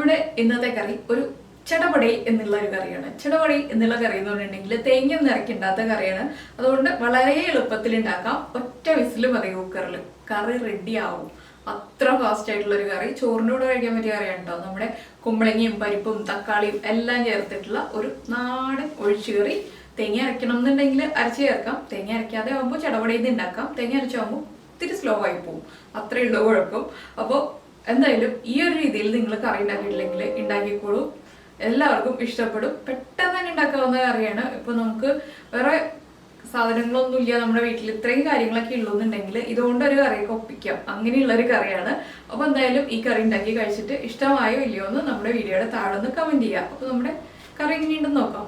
നമ്മുടെ ഇന്നത്തെ കറി ഒരു ചടപടി എന്നുള്ള ഒരു കറിയാണ്. ചടപടി എന്നുള്ള കറി എന്ന് പറഞ്ഞിട്ടുണ്ടെങ്കിൽ തേങ്ങ നിറയ്ക്കുണ്ടാത്ത കറിയാണ്. അതുകൊണ്ട് വളരെ എളുപ്പത്തിൽ ഉണ്ടാക്കാം. ഒറ്റ വിസിൽ മതി കുക്കറിൽ, കറി റെഡി ആവും. അത്ര ഫാസ്റ്റ് ആയിട്ടുള്ള ഒരു കറി. ചോറിൻ്റെ കൂടെ കഴിക്കാൻ പറ്റിയ കറിയാണ് കേട്ടോ. നമ്മുടെ കുമ്പളങ്ങയും പരിപ്പും തക്കാളിയും എല്ലാം ചേർത്തിട്ടുള്ള ഒരു നാടൻ ഒഴിച്ചുകറി. തേങ്ങ അരയ്ക്കണം എന്നുണ്ടെങ്കിൽ അരച്ച് ചേർക്കാം. തേങ്ങ അരയ്ക്കാതെ ആകുമ്പോൾ ചടപടിയിൽ നിന്ന് ഉണ്ടാക്കാം. തേങ്ങ അരച്ചാകുമ്പോൾ ഒത്തിരി സ്ലോ ആയി പോകും. അത്രയുള്ള കുഴപ്പം. അപ്പോൾ എന്തായാലും ഈ ഒരു രീതിയിൽ നിങ്ങൾ കറി ഉണ്ടാക്കിയിട്ടില്ലെങ്കിൽ ഉണ്ടാക്കിക്കോളൂ. എല്ലാവർക്കും ഇഷ്ടപ്പെടും. പെട്ടെന്ന് തന്നെ ഉണ്ടാക്കാവുന്ന കറിയാണ്. ഇപ്പൊ നമുക്ക് വേറെ സാധനങ്ങളൊന്നും ഇല്ല നമ്മുടെ വീട്ടിൽ, ഇത്രയും കാര്യങ്ങളൊക്കെ ഉള്ളൂന്നുണ്ടെങ്കിൽ ഇതുകൊണ്ട് ഒരു കറിയൊക്കെ ഒപ്പിക്കാം. അങ്ങനെയുള്ള ഒരു കറിയാണ്. അപ്പൊ എന്തായാലും ഈ കറി ഉണ്ടാക്കി കഴിച്ചിട്ട് ഇഷ്ടമായോ ഇല്ലയോ എന്ന് നമ്മുടെ വീഡിയോയുടെ താഴെ ഒന്ന് കമന്റ് ചെയ്യാം. അപ്പൊ നമ്മുടെ കറി എങ്ങനെയുണ്ടെന്ന് നോക്കാം.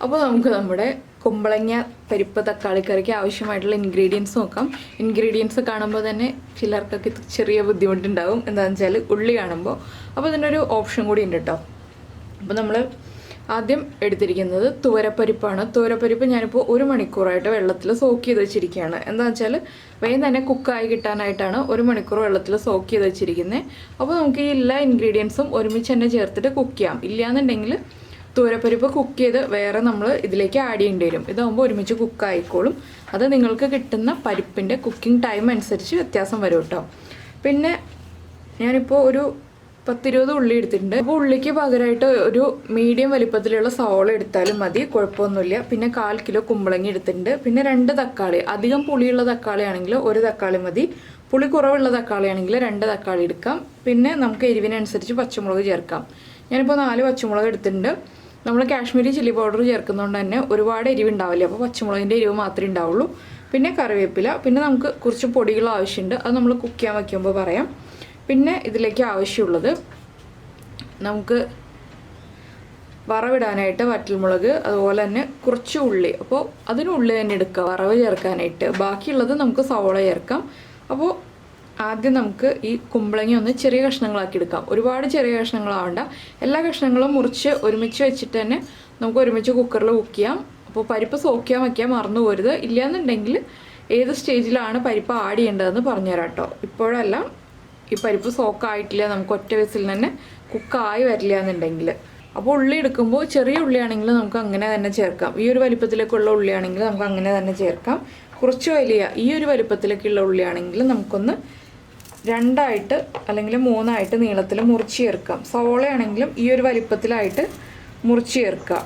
അപ്പോൾ നമുക്ക് നമ്മുടെ കുമ്പളങ്ങ പരിപ്പ് തക്കാളി കറിക്ക് ആവശ്യമായിട്ടുള്ള ഇൻഗ്രീഡിയൻസ് നോക്കാം. ഇൻഗ്രീഡിയൻസ് കാണുമ്പോൾ തന്നെ ചിലർക്കൊക്കെ ചെറിയ ബുദ്ധിമുട്ടുണ്ടാവും. എന്താണെന്ന് വെച്ചാൽ ഉള്ളി കാണുമ്പോൾ. അപ്പോൾ ഇതിനൊരു ഓപ്ഷൻ കൂടി ഉണ്ട് കേട്ടോ. അപ്പോൾ നമ്മൾ ആദ്യം എടുത്തിരിക്കുന്നത് തുവരപ്പരിപ്പാണ്. തുവരപ്പരിപ്പ് ഞാനിപ്പോൾ 1 മണിക്കൂറായിട്ട് വെള്ളത്തിൽ സോക്ക് ചെയ്ത് വെച്ചിരിക്കുകയാണ്. എന്താണെന്ന് വെച്ചാൽ വേഗം തന്നെ കുക്കായി കിട്ടാനായിട്ടാണ് 1 മണിക്കൂർ വെള്ളത്തിൽ സോക്ക് ചെയ്ത് വെച്ചിരിക്കുന്നത്. അപ്പോൾ നമുക്ക് ഈ എല്ലാ ഇൻഗ്രീഡിയൻസും ഒരുമിച്ച് തന്നെ ചേർത്തിട്ട് കുക്ക് ചെയ്യാം. ഇല്ലയെന്നുണ്ടെങ്കിൽ തുവരപ്പരിപ്പ് കുക്ക് ചെയ്ത് വേറെ നമ്മൾ ഇതിലേക്ക് ആഡ് ചെയ്യേണ്ടി വരും. ഇതാകുമ്പോൾ ഒരുമിച്ച് കുക്കായിക്കോളും. അത് നിങ്ങൾക്ക് കിട്ടുന്ന പരിപ്പിൻ്റെ കുക്കിംഗ് ടൈം അനുസരിച്ച് വ്യത്യാസം വരും കേട്ടോ. പിന്നെ ഞാനിപ്പോൾ ഒരു 10-20 ഉള്ളി എടുത്തിട്ടുണ്ട്. അപ്പോൾ ഉള്ളിക്ക് പകരമായിട്ട് ഒരു മീഡിയം വലിപ്പത്തിലുള്ള സവോള എടുത്താലും മതി, കുഴപ്പമൊന്നുമില്ല. പിന്നെ 1/4 കിലോ കുമ്പളങ്ങി എടുത്തിട്ടുണ്ട്. പിന്നെ 2 തക്കാളി. അധികം പുളിയുള്ള തക്കാളി ആണെങ്കിൽ 1 തക്കാളി മതി. പുളി കുറവുള്ള തക്കാളി ആണെങ്കിൽ 2 തക്കാളി എടുക്കാം. പിന്നെ നമുക്ക് എരിവിനനുസരിച്ച് പച്ചമുളക് ചേർക്കാം. ഞാനിപ്പോൾ 4 പച്ചമുളക് എടുത്തിട്ടുണ്ട്. നമ്മൾ കാശ്മീരി ചില്ലി പൗഡർ ചേർക്കുന്നതുകൊണ്ട് തന്നെ ഒരുപാട് എരിവ് ഉണ്ടാവില്ല. അപ്പോൾ പച്ചമുളകിൻ്റെ എരിവ് മാത്രമേ ഉണ്ടാവുള്ളൂ. പിന്നെ കറിവേപ്പില. പിന്നെ നമുക്ക് കുറച്ച് പൊടികൾ ആവശ്യമുണ്ട്. അത് നമ്മൾ കുക്ക് ചെയ്യാൻ വയ്ക്കുമ്പോൾ പറയാം. പിന്നെ ഇതിലേക്ക് ആവശ്യമുള്ളത് നമുക്ക് വറവിടാനായിട്ട് വറ്റൽമുളക്, അതുപോലെ തന്നെ കുറച്ച് ഉള്ളി. അപ്പോൾ അതിനുള്ളിൽ തന്നെ എടുക്കുക വറവ് ചേർക്കാനായിട്ട്. ബാക്കിയുള്ളത് നമുക്ക് സവോള ചേർക്കാം. അപ്പോൾ ആദ്യം നമുക്ക് ഈ കുമ്പളങ്ങ ഒന്ന് ചെറിയ കഷ്ണങ്ങളാക്കി എടുക്കാം. ഒരുപാട് ചെറിയ കഷ്ണങ്ങളാവണ്ട. എല്ലാ കഷ്ണങ്ങളും മുറിച്ച് ഒരുമിച്ച് വെച്ചിട്ട് തന്നെ നമുക്ക് ഒരുമിച്ച് കുക്കറിൽ കുക്ക് ചെയ്യാം. അപ്പോൾ പരിപ്പ് സോക്ക് ചെയ്യാൻ വയ്ക്കാൻ മറന്നു പോരുത്. ഇല്ലയെന്നുണ്ടെങ്കിൽ ഏത് സ്റ്റേജിലാണ് പരിപ്പ് ആഡ് ചെയ്യേണ്ടതെന്ന് പറഞ്ഞുതരാം കേട്ടോ. ഇപ്പോഴല്ല, ഈ പരിപ്പ് സോക്കായിട്ടില്ല, നമുക്ക് ഒറ്റ വിസിൽ തന്നെ കുക്കായി വരില്ല എന്നുണ്ടെങ്കിൽ. അപ്പോൾ ഉള്ളി എടുക്കുമ്പോൾ ചെറിയ ഉള്ളിയാണെങ്കിൽ നമുക്ക് അങ്ങനെ തന്നെ ചേർക്കാം. ഈ ഒരു വലിപ്പത്തിലേക്കുള്ള ഉള്ളിയാണെങ്കിൽ നമുക്ക് അങ്ങനെ തന്നെ ചേർക്കാം. കുറച്ച് വലിയ ഈ ഒരു വലിപ്പത്തിലേക്കുള്ള ഉള്ളിയാണെങ്കിൽ നമുക്കൊന്ന് 2 അല്ലെങ്കിൽ 3 നീളത്തിൽ മുറിച്ച് ചേർക്കാം. സവോളയാണെങ്കിലും ഈ ഒരു വലിപ്പത്തിലായിട്ട് മുറിച്ച് ചേർക്കാം.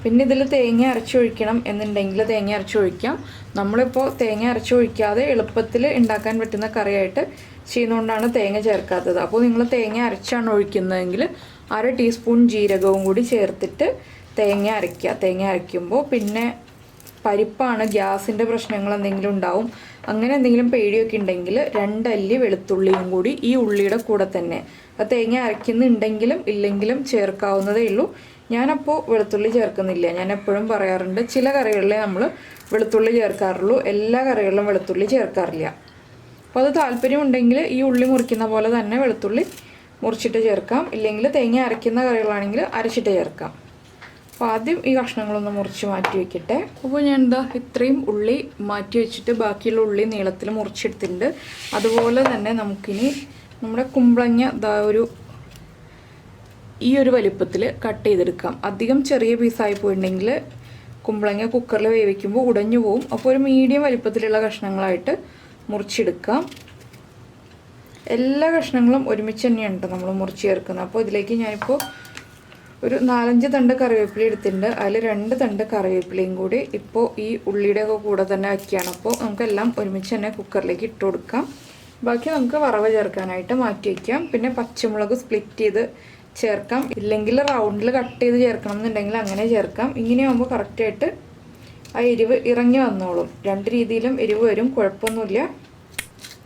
പിന്നെ ഇതിൽ തേങ്ങ അരച്ചൊഴിക്കണം എന്നുണ്ടെങ്കിൽ തേങ്ങ അരച്ചൊഴിക്കാം. നമ്മളിപ്പോൾ തേങ്ങ അരച്ചൊഴിക്കാതെ എളുപ്പത്തിൽ ഉണ്ടാക്കാൻ പറ്റുന്ന കറിയായിട്ട് ചെയ്യുന്നതുകൊണ്ടാണ് തേങ്ങ ചേർക്കാത്തത്. അപ്പോൾ നിങ്ങൾ തേങ്ങ അരച്ചാണ് ഒഴിക്കുന്നതെങ്കിൽ 1/2 ടീസ്പൂൺ ജീരകവും കൂടി ചേർത്തിട്ട് തേങ്ങ അരയ്ക്കുക. തേങ്ങ അരയ്ക്കുമ്പോൾ പിന്നെ പരിപ്പാണ്, ഗ്യാസിൻ്റെ പ്രശ്നങ്ങൾ എന്തെങ്കിലും ഉണ്ടാവും, അങ്ങനെ എന്തെങ്കിലും പേടിയൊക്കെ ഉണ്ടെങ്കിൽ 2 അല്ലി വെളുത്തുള്ളിയും കൂടി ഈ ഉള്ളിയുടെ കൂടെ തന്നെ, അത് തേങ്ങ അരയ്ക്കുന്നുണ്ടെങ്കിലും ഇല്ലെങ്കിലും ചേർക്കാവുന്നതേ ഉള്ളൂ. ഞാനപ്പോൾ വെളുത്തുള്ളി ചേർക്കുന്നില്ല. ഞാൻ എപ്പോഴും പറയാറുണ്ട്, ചില കറികളിലേ നമ്മൾ വെളുത്തുള്ളി ചേർക്കാറുള്ളൂ, എല്ലാ കറികളിലും വെളുത്തുള്ളി ചേർക്കാറില്ല. അപ്പോൾ അത് താല്പര്യമുണ്ടെങ്കിൽ ഈ ഉള്ളി മുറിക്കുന്ന പോലെ തന്നെ വെളുത്തുള്ളി മുറിച്ചിട്ട് ചേർക്കാം. ഇല്ലെങ്കിൽ തേങ്ങ അരയ്ക്കുന്ന കറികളാണെങ്കിൽ അരച്ചിട്ട് ചേർക്കാം. അപ്പോൾ ആദ്യം ഈ കഷ്ണങ്ങളൊന്ന് മുറിച്ച് മാറ്റി വയ്ക്കട്ടെ. അപ്പോൾ ഞാൻ ഇത്രയും ഉള്ളി മാറ്റി വെച്ചിട്ട് ബാക്കിയുള്ള ഉള്ളി നീളത്തിൽ മുറിച്ചെടുത്തിട്ടുണ്ട്. അതുപോലെ തന്നെ നമുക്കിനി നമ്മുടെ കുമ്പളങ്ങ ഈ ഒരു വലിപ്പത്തിൽ കട്ട് ചെയ്തെടുക്കാം. അധികം ചെറിയ പീസായി പോയിട്ടുണ്ടെങ്കിൽ കുമ്പളങ്ങ കുക്കറിൽ വേവിക്കുമ്പോൾ ഉടഞ്ഞു പോവും. അപ്പോൾ ഒരു മീഡിയം വലിപ്പത്തിലുള്ള കഷ്ണങ്ങളായിട്ട് മുറിച്ചെടുക്കാം. എല്ലാ കഷ്ണങ്ങളും ഒരുമിച്ച് തന്നെയാണ് നമ്മൾ മുറിച്ച് ചേർക്കുന്നത്. അപ്പോൾ ഇതിലേക്ക് ഞാനിപ്പോൾ ഒരു 4-5 തണ്ട് കറിവേപ്പില എടുത്തിട്ടുണ്ട്. അതിൽ 2 തണ്ട് കറിവേപ്പിലയും കൂടി ഇപ്പോൾ ഈ ഉള്ളിയുടെ ഒക്കെ കൂടെ തന്നെ വയ്ക്കുകയാണ്. അപ്പോൾ നമുക്കെല്ലാം ഒരുമിച്ച് തന്നെ കുക്കറിലേക്ക് ഇട്ട് കൊടുക്കാം. ബാക്കി നമുക്ക് വറവ് ചേർക്കാനായിട്ട് മാറ്റി വയ്ക്കാം. പിന്നെ പച്ചമുളക് സ്പ്ലിറ്റ് ചെയ്ത് ചേർക്കാം. ഇല്ലെങ്കിൽ റൗണ്ടിൽ കട്ട് ചെയ്ത് ചേർക്കണം എന്നുണ്ടെങ്കിൽ അങ്ങനെ ചേർക്കാം. ഇങ്ങനെയാകുമ്പോൾ കറക്റ്റായിട്ട് ആ എരിവ് ഇറങ്ങി വന്നോളും. 2 രീതിയിലും എരിവ് വരും, കുഴപ്പമൊന്നുമില്ല.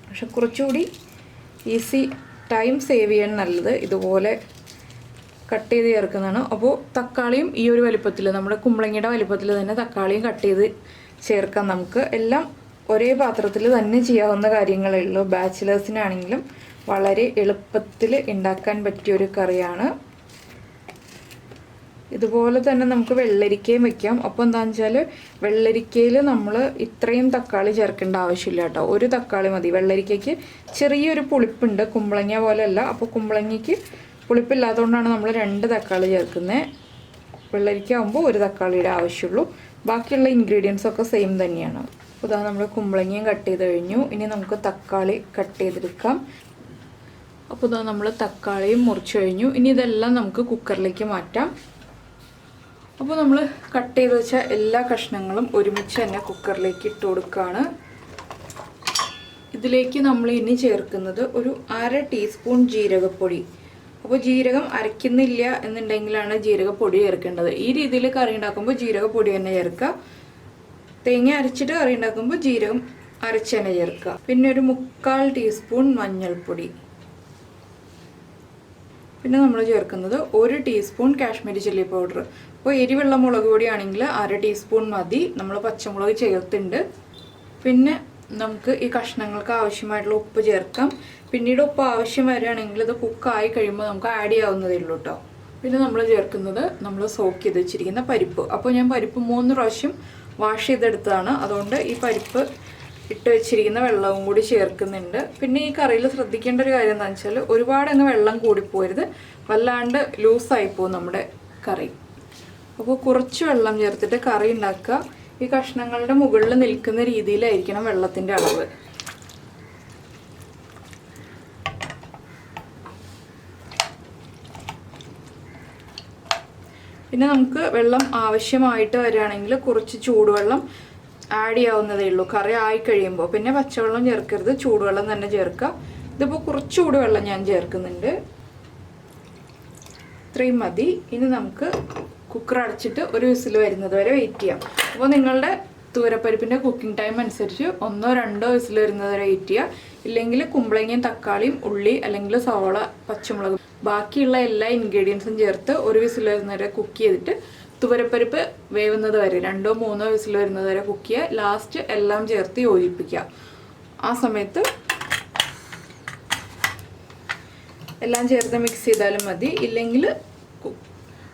പക്ഷെ കുറച്ചുകൂടി ഈസി, ടൈം സേവ് ചെയ്യാൻ നല്ലത് ഇതുപോലെ കട്ട് ചെയ്ത് ചേർക്കുന്നതാണ്. അപ്പോൾ തക്കാളിയും ഈ ഒരു വലിപ്പത്തിൽ, നമ്മുടെ കുമ്പളങ്ങയുടെ വലിപ്പത്തിൽ തന്നെ തക്കാളിയും കട്ട് ചെയ്ത് ചേർക്കാം. നമുക്ക് എല്ലാം ഒരേ പാത്രത്തിൽ തന്നെ ചെയ്യാവുന്ന കാര്യങ്ങളേ ഉള്ളൂ. ബാച്ചിലേഴ്സിനാണെങ്കിലും വളരെ എളുപ്പത്തിൽ ഉണ്ടാക്കാൻ പറ്റിയൊരു കറിയാണ്. ഇതുപോലെ തന്നെ നമുക്ക് വെള്ളരിക്കയും വെക്കാം. അപ്പോൾ എന്താണെന്ന് വെച്ചാൽ വെള്ളരിക്കയിൽ നമ്മൾ ഇത്രയും തക്കാളി ചേർക്കേണ്ട ആവശ്യമില്ല കേട്ടോ. ഒരു തക്കാളി മതി. വെള്ളരിക്കയ്ക്ക് ചെറിയൊരു പുളിപ്പുണ്ട്, കുമ്പളങ്ങ പോലെയല്ല. അപ്പോൾ കുമ്പളങ്ങയ്ക്ക് പുളിപ്പില്ലാത്തതുകൊണ്ടാണ് നമ്മൾ 2 തക്കാളി ചേർക്കുന്നത്. വെള്ളരിക്ക ആകുമ്പോൾ ഒരു തക്കാളിയുടെ ആവശ്യമുള്ളൂ. ബാക്കിയുള്ള ഇൻഗ്രീഡിയൻസ് ഒക്കെ സെയിം തന്നെയാണ്. അപ്പോൾ ഇതാ നമ്മൾ കുമ്പളങ്ങയും കട്ട് ചെയ്ത് കഴിഞ്ഞു. ഇനി നമുക്ക് തക്കാളി കട്ട് ചെയ്തെടുക്കാം. അപ്പോൾ ഇതാ നമ്മൾ തക്കാളിയും മുറിച്ച് കഴിഞ്ഞു. ഇനി ഇതെല്ലാം നമുക്ക് കുക്കറിലേക്ക് മാറ്റാം. അപ്പോൾ നമ്മൾ കട്ട് ചെയ്ത് വെച്ച എല്ലാ കഷ്ണങ്ങളും ഒരുമിച്ച് തന്നെ കുക്കറിലേക്ക് ഇട്ട് കൊടുക്കുകയാണ്. ഇതിലേക്ക് നമ്മൾ ഇനി ചേർക്കുന്നത് ഒരു 1/2 ടീസ്പൂൺ ജീരകപ്പൊടി. അപ്പോൾ ജീരകം അരയ്ക്കുന്നില്ല എന്നുണ്ടെങ്കിലാണ് ജീരകപ്പൊടി ചേർക്കേണ്ടത്. ഈ രീതിയിൽ കറി ഉണ്ടാക്കുമ്പോൾ ജീരകപ്പൊടി തന്നെ ചേർക്കുക. തേങ്ങ അരച്ചിട്ട് കറി ഉണ്ടാക്കുമ്പോൾ ജീരകം അരച്ച് തന്നെ ചേർക്കുക. പിന്നെ ഒരു 3/4 ടീസ്പൂൺ മഞ്ഞൾപ്പൊടി. പിന്നെ നമ്മൾ ചേർക്കുന്നത് 1 ടീസ്പൂൺ കാശ്മീരി ചില്ലി പൗഡർ. അപ്പോൾ എരിവുള്ള മുളക് പൊടിയാണെങ്കിൽ 1/2 ടീസ്പൂൺ മതി. നമ്മൾ പച്ചമുളക് ചേർത്തിട്ടുണ്ട്. പിന്നെ നമുക്ക് ഈ കഷ്ണങ്ങൾക്ക് ആവശ്യമായിട്ടുള്ള ഉപ്പ് ചേർക്കാം. പിന്നീട് ഉപ്പ് ആവശ്യം വരികയാണെങ്കിൽ ഇത് കുക്കായി കഴിയുമ്പോൾ നമുക്ക് ആഡ് ചെയ്യാവുന്നതേ ഉള്ളൂ കേട്ടോ. പിന്നെ നമ്മൾ ചേർക്കുന്നത് നമ്മൾ സോക്ക് ചെയ്ത് വെച്ചിരിക്കുന്ന പരിപ്പ്. അപ്പോൾ ഞാൻ പരിപ്പ് 3 പ്രാവശ്യം വാഷ് ചെയ്തെടുത്തതാണ്. അതുകൊണ്ട് ഈ പരിപ്പ് ഇട്ട് വെച്ചിരിക്കുന്ന വെള്ളവും കൂടി ചേർക്കുന്നുണ്ട്. പിന്നെ ഈ കറിയിൽ ശ്രദ്ധിക്കേണ്ട ഒരു കാര്യം എന്താണെന്ന് വെച്ചാൽ ഒരുപാട് അങ്ങ് വെള്ളം കൂടിപ്പോരുത്, വല്ലാണ്ട് ലൂസായി പോകും നമ്മുടെ കറി. അപ്പോൾ കുറച്ച് വെള്ളം ചേർത്തിട്ട് കറി ഉണ്ടാക്കുക. ഈ കഷ്ണങ്ങളുടെ മുകളിൽ നിൽക്കുന്ന രീതിയിലായിരിക്കണം വെള്ളത്തിൻ്റെ അളവ്. പിന്നെ നമുക്ക് വെള്ളം ആവശ്യമായിട്ട് വരികയാണെങ്കിൽ കുറച്ച് ചൂടുവെള്ളം ആഡ് ചെയ്യാവുന്നതേ ഉള്ളൂ കറി ആയി കഴിയുമ്പോൾ. പിന്നെ പച്ചവെള്ളം ചേർക്കരുത്, ചൂടുവെള്ളം തന്നെ ചേർക്കുക. ഇതിപ്പോൾ കുറച്ച് ചൂടുവെള്ളം ഞാൻ ചേർക്കുന്നുണ്ട്. ഇത്രയും മതി. ഇനി നമുക്ക് കുക്കർ അടച്ചിട്ട് ഒരു വിസിൽ വരുന്നത് വരെ വെയിറ്റ് ചെയ്യാം. അപ്പോൾ നിങ്ങളുടെ തൂരപ്പരിപ്പിൻ്റെ കുക്കിംഗ് ടൈം അനുസരിച്ച് 1-2 വിസിൽ വരുന്നത് വരെ വെയിറ്റ് ചെയ്യുക. ഇല്ലെങ്കിൽ കുമ്പളങ്ങയും തക്കാളിയും ഉള്ളി അല്ലെങ്കിൽ സവോള പച്ചമുളക് ബാക്കിയുള്ള എല്ലാ ഇൻഗ്രീഡിയൻസും ചേർത്ത് ഒരു വിസിൽ വരുന്നത് വരെ കുക്ക് ചെയ്തിട്ട് തുവരപ്പരിപ്പ് വേവുന്നത് വരെ 2-3 വിസിൽ വരുന്നത് വരെ കുക്ക് ചെയ്യുക. ലാസ്റ്റ് എല്ലാം ചേർത്ത് യോജിപ്പിക്കുക. ആ സമയത്ത് എല്ലാം ചേർത്ത് മിക്സ് ചെയ്താലും മതി. ഇല്ലെങ്കിൽ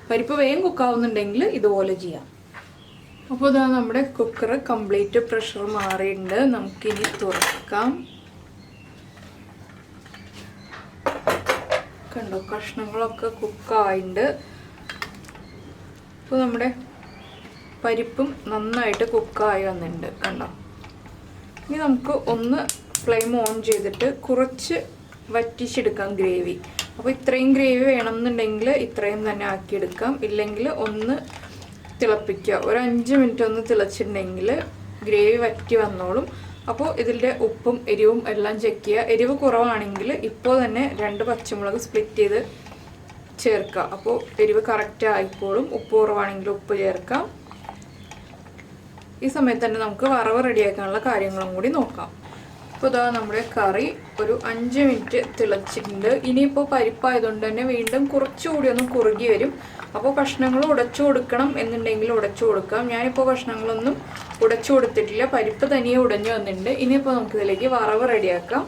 പരിപ്പ് വേഗം കുക്കാവുന്നുണ്ടെങ്കിൽ ഇതുപോലെ ചെയ്യാം. അപ്പോൾ ഇതാ നമ്മുടെ കുക്കർ കംപ്ലീറ്റ് പ്രഷർ മാറിയിട്ടുണ്ട്. നമുക്കിനി തുറക്കാം. കണ്ടോ, കഷ്ണങ്ങളൊക്കെ കുക്കായിട്ടുണ്ട്. അപ്പോൾ നമ്മുടെ പരിപ്പും നന്നായിട്ട് കുക്കായി വന്നിട്ടുണ്ട്. കണ്ടോ, ഇനി നമുക്ക് ഒന്ന് ഫ്ലെയിം ഓൺ ചെയ്തിട്ട് കുറച്ച് വറ്റിച്ചെടുക്കാം ഗ്രേവി. അപ്പോൾ ഇത്രയും ഗ്രേവി വേണമെന്നുണ്ടെങ്കിൽ ഇത്രയും തന്നെ ആക്കിയെടുക്കാം. ഇല്ലെങ്കിൽ ഒന്ന് തിളപ്പിക്കുക. ഒരു 5 മിനിറ്റ് ഒന്ന് തിളച്ചിട്ടുണ്ടെങ്കിൽ ഗ്രേവി വറ്റി വന്നോളും. അപ്പോൾ ഇതിൻ്റെ ഉപ്പും എരിവും എല്ലാം ചെക്ക് ചെയ്യുക. എരിവ് കുറവാണെങ്കിൽ ഇപ്പോൾ തന്നെ 2 പച്ചമുളക് സ്പ്ലിറ്റ് ചെയ്ത് ചേർക്കുക. അപ്പോൾ എരിവ് കറക്റ്റ് ആയിക്കോളും. ഉപ്പ് കുറവാണെങ്കിൽ ഉപ്പ് ചേർക്കാം. ഈ സമയത്ത് തന്നെ നമുക്ക് വറവ് റെഡിയാക്കാനുള്ള കാര്യങ്ങളും കൂടി നോക്കാം. അപ്പോൾ ഇതാ നമ്മുടെ കറി ഒരു 5 മിനിറ്റ് തിളച്ചിട്ടുണ്ട്. ഇനിയിപ്പോൾ പരിപ്പായതുകൊണ്ട് തന്നെ വീണ്ടും കുറച്ചുകൂടി ഒന്ന് കുറുകി വരും. അപ്പോൾ കഷ്ണങ്ങൾ ഉടച്ചു കൊടുക്കണം എന്നുണ്ടെങ്കിൽ ഉടച്ചു കൊടുക്കാം. ഞാനിപ്പോൾ കഷ്ണങ്ങളൊന്നും ഉടച്ചു കൊടുത്തിട്ടില്ല, പരിപ്പ് തനിയെ ഉടഞ്ഞു വന്നിട്ടുണ്ട്. ഇനിയിപ്പോൾ നമുക്കിതിലേക്ക് വറവ് റെഡിയാക്കാം.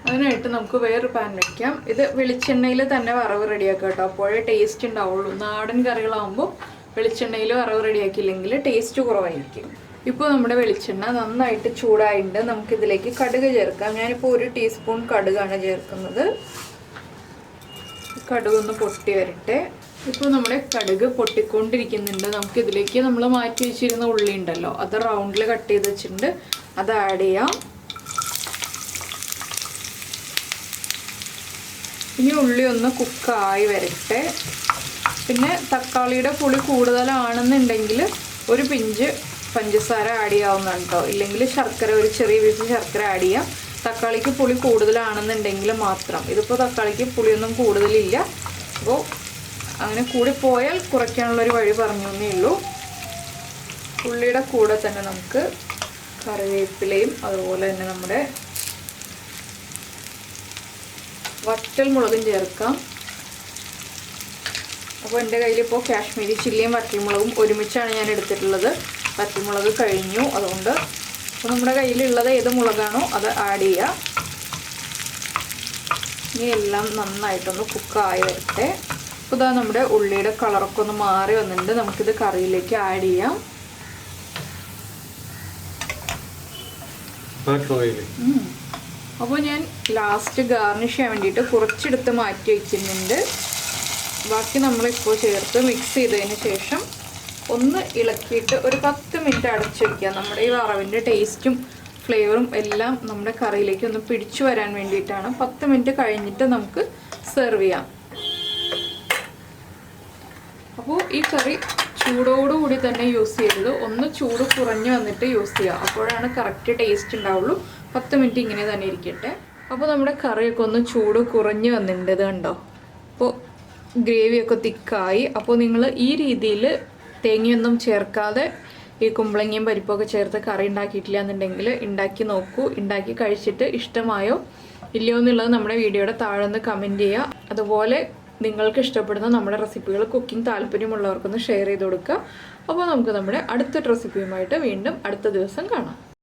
അതിനായിട്ട് നമുക്ക് വേറൊരു പാൻ വയ്ക്കാം. ഇത് വെളിച്ചെണ്ണയിൽ തന്നെ വറവ് റെഡിയാക്കാം കേട്ടോ, അപ്പോഴേ ടേസ്റ്റ് ഉണ്ടാവുള്ളൂ. നാടൻ കറികളാകുമ്പോൾ വെളിച്ചെണ്ണയിൽ വറവ് റെഡിയാക്കിയില്ലെങ്കിൽ ടേസ്റ്റ് കുറവായിരിക്കും. ഇപ്പോൾ നമ്മുടെ വെളിച്ചെണ്ണ നന്നായിട്ട് ചൂടായിട്ടുണ്ട്. നമുക്കിതിലേക്ക് കടുക് ചേർക്കാം. ഞാനിപ്പോൾ 1 ടീസ്പൂൺ കടുകാണ് ചേർക്കുന്നത്. കടുകൊന്ന് പൊട്ടി വരട്ടെ. ഇപ്പോൾ നമ്മുടെ കടുക് പൊട്ടിക്കൊണ്ടിരിക്കുന്നുണ്ട്. നമുക്കിതിലേക്ക് നമ്മൾ മാറ്റി വെച്ചിരുന്ന ഉള്ളി ഉണ്ടല്ലോ, അത് റൗണ്ടിൽ കട്ട് ചെയ്ത് വെച്ചിട്ടുണ്ട്, അത് ആഡ് ചെയ്യാം. ഇനി ഉള്ളി ഒന്ന് കുക്കായി വരട്ടെ. പിന്നെ തക്കാളിയുടെ പുളി കൂടുതലാണെന്നുണ്ടെങ്കിൽ ഒരു പിഞ്ച് പഞ്ചസാര ആഡ് ചെയ്യാവുന്നതാണ് കേട്ടോ. ഇല്ലെങ്കിൽ ശർക്കര, ഒരു ചെറിയ പീസ് ശർക്കര ആഡ് ചെയ്യാം. തക്കാളിക്ക് പുളി കൂടുതലാണെന്നുണ്ടെങ്കിൽ മാത്രം. ഇതിപ്പോൾ തക്കാളിക്ക് പുളിയൊന്നും കൂടുതലില്ല. അപ്പോൾ അങ്ങനെ കൂടിപ്പോയാൽ കുറയ്ക്കാനുള്ളൊരു വഴി പറഞ്ഞു എന്നേ ഉള്ളൂ. ഉള്ളിയുടെ കൂടെ തന്നെ നമുക്ക് കറിവേപ്പിലയും അതുപോലെ തന്നെ നമ്മുടെ വറ്റൽ മുളകും ചേർക്കാം. അപ്പോൾ എൻ്റെ കയ്യിലിപ്പോൾ കാശ്മീരി ചില്ലിയും വറ്റൽമുളകും ഒരുമിച്ചാണ് ഞാൻ എടുത്തിട്ടുള്ളത്. വറ്റൽമുളക് കഴിഞ്ഞു, അതുകൊണ്ട് അപ്പോൾ നമ്മുടെ കയ്യിലുള്ളത് ഏത് മുളകാണോ അത് ആഡ് ചെയ്യുക. ഇനി എല്ലാം നന്നായിട്ടൊന്ന് കുക്കായി വരട്ടെ. അപ്പോൾ ഇതാ നമ്മുടെ ഉള്ളിയുടെ കളറൊക്കെ ഒന്ന് മാറി വന്നിട്ടുണ്ട്. നമുക്കിത് കറിയിലേക്ക് ആഡ് ചെയ്യാം. അപ്പോൾ ഞാൻ ലാസ്റ്റ് ഗാർണിഷ് ചെയ്യാൻ വേണ്ടിയിട്ട് കുറച്ചെടുത്ത് മാറ്റി വയ്ക്കുന്നുണ്ട്. ബാക്കി നമ്മളിപ്പോൾ ചേർത്ത് മിക്സ് ചെയ്തതിന് ശേഷം ഒന്ന് ഇളക്കിയിട്ട് ഒരു 10 മിനിറ്റ് അടച്ചു വയ്ക്കുക. നമ്മുടെ ഈ വറവിൻ്റെ ടേസ്റ്റും ഫ്ലേവറും എല്ലാം നമ്മുടെ കറിയിലേക്ക് ഒന്ന് പിടിച്ചു വരാൻ വേണ്ടിയിട്ടാണ്. 10 മിനിറ്റ് കഴിഞ്ഞിട്ട് നമുക്ക് സെർവ് ചെയ്യാം. അപ്പോൾ ഈ കറി ചൂടോടുകൂടി തന്നെ യൂസ് ചെയ്തത്, ഒന്ന് ചൂട് കുറഞ്ഞ് വന്നിട്ട് യൂസ് ചെയ്യുക. അപ്പോഴാണ് കറക്റ്റ് ടേസ്റ്റ് ഉണ്ടാവുള്ളൂ. 10 മിനിറ്റ് ഇങ്ങനെ തന്നെ ഇരിക്കട്ടെ. അപ്പോൾ നമ്മുടെ കറിയൊക്കെ ഒന്ന് ചൂട് കുറഞ്ഞ് വന്നിട്ടുണ്ട്. ഇത് കണ്ടോ? അപ്പോൾ ഗ്രേവിയൊക്കെ തിക്കായി. അപ്പോൾ നിങ്ങൾ ഈ രീതിയിൽ തേങ്ങയൊന്നും ചേർക്കാതെ ഈ കുമ്പളങ്ങയും പരിപ്പൊക്കെ ചേർത്ത് കറി ഉണ്ടാക്കിയിട്ടില്ല എന്നുണ്ടെങ്കിൽ ഉണ്ടാക്കി നോക്കൂ. ഉണ്ടാക്കി കഴിച്ചിട്ട് ഇഷ്ടമായോ ഇല്ലയോ എന്നുള്ളത് നമ്മുടെ വീഡിയോയുടെ താഴെ ഒന്ന് കമൻറ്റ് ചെയ്യുക. അതുപോലെ നിങ്ങൾക്ക് ഇഷ്ടപ്പെടുന്ന നമ്മുടെ റെസിപ്പികൾ കുക്കിംഗ് താല്പര്യമുള്ളവർക്കൊന്ന് ഷെയർ ചെയ്ത് കൊടുക്കുക. അപ്പോൾ നമുക്ക് നമ്മുടെ അടുത്ത റെസിപ്പിയുമായിട്ട് വീണ്ടും അടുത്ത ദിവസം കാണാം.